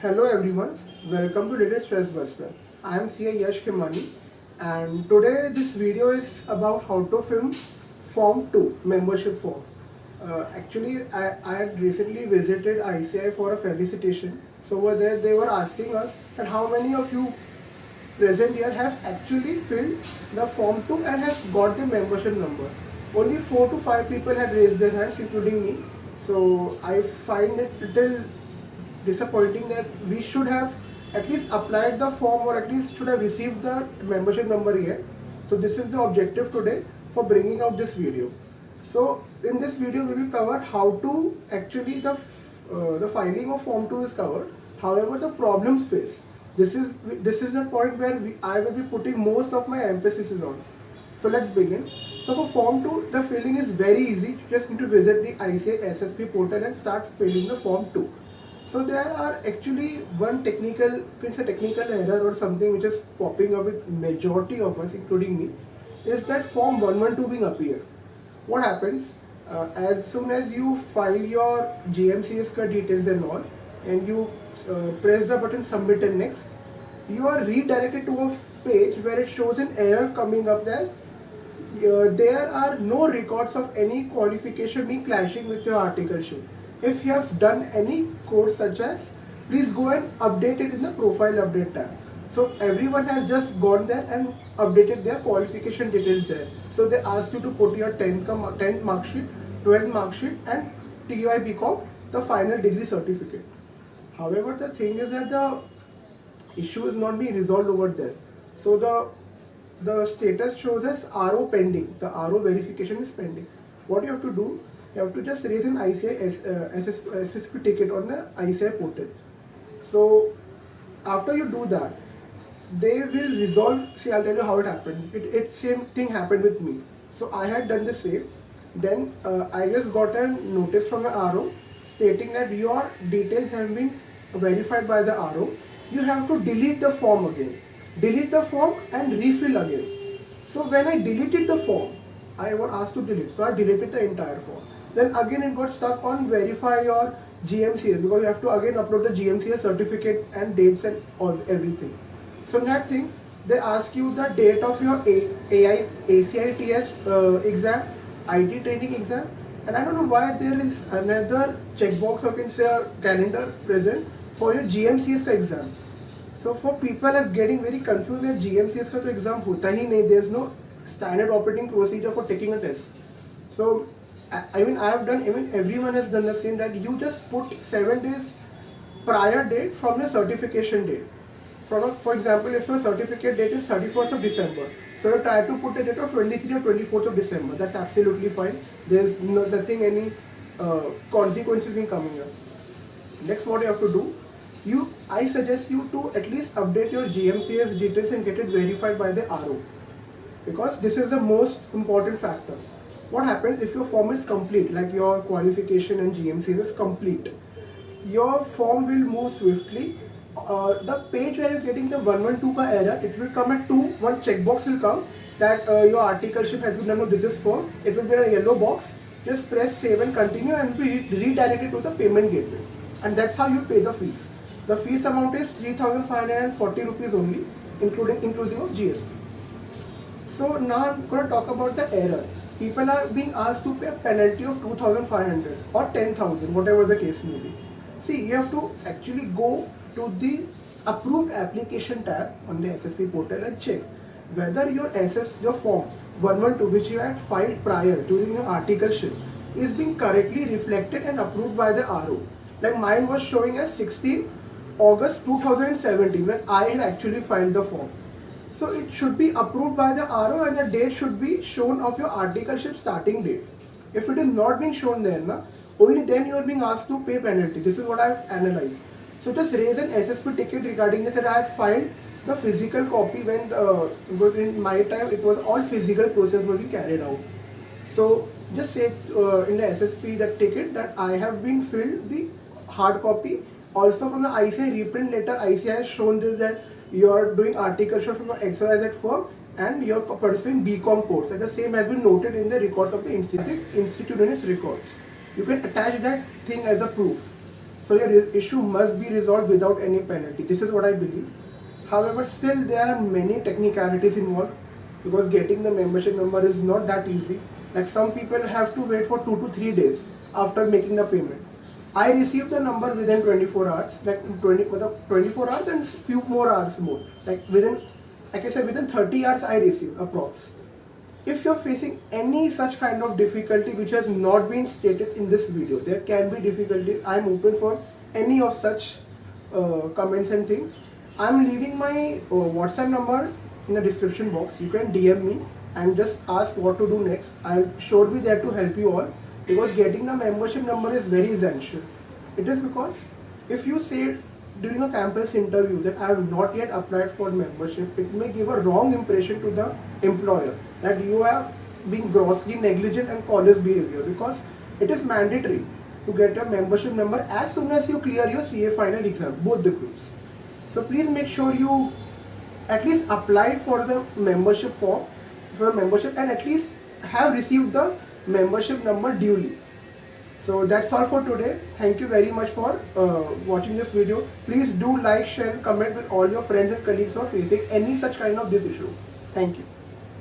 Hello everyone, welcome to Little Stress Buster. I am CA Yash Kimani and today this video is about how to film Form 2 membership form. I had recently visited ICI for a felicitation. So over there they were asking us that how many of you present here have actually filled the Form 2 and has got the membership number. Only 4 to 5 people had raised their hands including me. So I find it little disappointing that we should have at least applied the form or at least should have received the membership number here. So this is the objective today for bringing out this video. So in this video we will cover how to actually the filing of form 2 is covered. However, the problems face. This is the point where I will be putting most of my emphasis on. So let's begin. So for form 2, the filling is very easy. You just need to visit the ICI SSP portal and start filling the form 2. So there are actually one technical error or something which is popping up with majority of us, including me, is that form 112 being appear. What happens as soon as you file your GMCS card details and all, and you press the button submit and next, you are redirected to a page where it shows an error coming up as there are no records of any qualification being clashing with your articleship. If you have done any course such as, please go and update it in the profile update tab. So everyone has just gone there and updated their qualification details there. So they ask you to put your 10th mark sheet, 12th mark sheet and TY BCom, the final degree certificate. However, the thing is that the issue is not being resolved over there. So the status shows as RO pending. The RO verification is pending. What you have to do, you have to just raise an ICI SSP ticket on the ICI portal. So after you do that, they will resolve. See, I'll tell you how it happened. It same thing happened with me. So I had done the same. Then I just got a notice from the RO stating that your details have been verified by the RO. You have to delete the form again. Delete the form and refill again. So when I deleted the form, I was asked to delete. So I deleted the entire form. Then again it got stuck on verify your GMCS because you have to again upload the GMCS certificate and dates and all everything. So in that thing, they ask you the date of your ACITS exam, IT training exam, and I don't know why there is another checkbox or can say a calendar present for your GMCS exam. So for people are getting very confused that GMCS का तो exam होता ही नहीं. There's no standard operating procedure for taking a test. So I mean I have done, even everyone has done the same, that you just put 7 days prior date from your certification date. For example, if your certificate date is 31st of December, so you try to put a date of 23 or 24th of December. That's absolutely fine. There's nothing, any consequences being coming up. Next, what you have to do, I suggest you to at least update your GMCS details and get it verified by the RO, because this is the most important factor. What happens if your form is complete, like your qualification and GMCS is complete, your form will move swiftly. The page where you're getting the 112 ka error, it will come at 2. One checkbox will come that your articleship has been done with this form. It will be a yellow box. Just press save and continue and be redirected to the payment gateway. And that's how you pay the fees. The fees amount is 3,540 rupees only, inclusive of GST. So now I'm going to talk about the error. People are being asked to pay a penalty of 2,500 or 10,000, whatever the case may be. See, you have to actually go to the approved application tab on the SSP portal and check whether your form 112 which you had filed prior during your articleship is being correctly reflected and approved by the RO. Like mine was showing as 16 August 2017 when I had actually filed the form. So it should be approved by the RO and the date should be shown of your articleship starting date. If it is not being shown there, only then you are being asked to pay penalty. This is what I have analyzed. So just raise an SSP ticket regarding this, and I have filed the physical copy when in my time it was all physical process was being carried out. So just say in the SSP that ticket that I have been filled the hard copy. Also from the ICI reprint letter, ICI has shown this that you are doing articleship from the XYZ firm and you are pursuing BCom course, and the same has been noted in the records of the institute in its records. You can attach that thing as a proof. So your issue must be resolved without any penalty. This is what I believe. However, still there are many technicalities involved because getting the membership number is not that easy. Like some people have to wait for 2 to 3 days after making the payment. I received the number within 24 hours, like 24 hours and few more hours more. Like within, like I said, within 30 hours I received approx. If you're facing any such kind of difficulty which has not been stated in this video, there can be difficulty. I'm open for any of such comments and things. I'm leaving my WhatsApp number in the description box. You can DM me and just ask what to do next. I'll sure be there to help you all, because getting the membership number is very essential. It is because if you say during a campus interview that I have not yet applied for membership, it may give a wrong impression to the employer that you are being grossly negligent and callous behavior, because it is mandatory to get your membership number as soon as you clear your CA final exam, both the groups. So please make sure you at least apply for the membership form, for membership, and at least have received the membership number duly. So that's all for today. Thank you very much for watching this video. Please do like, share, comment with all your friends and colleagues who are facing any such kind of this issue. Thank you.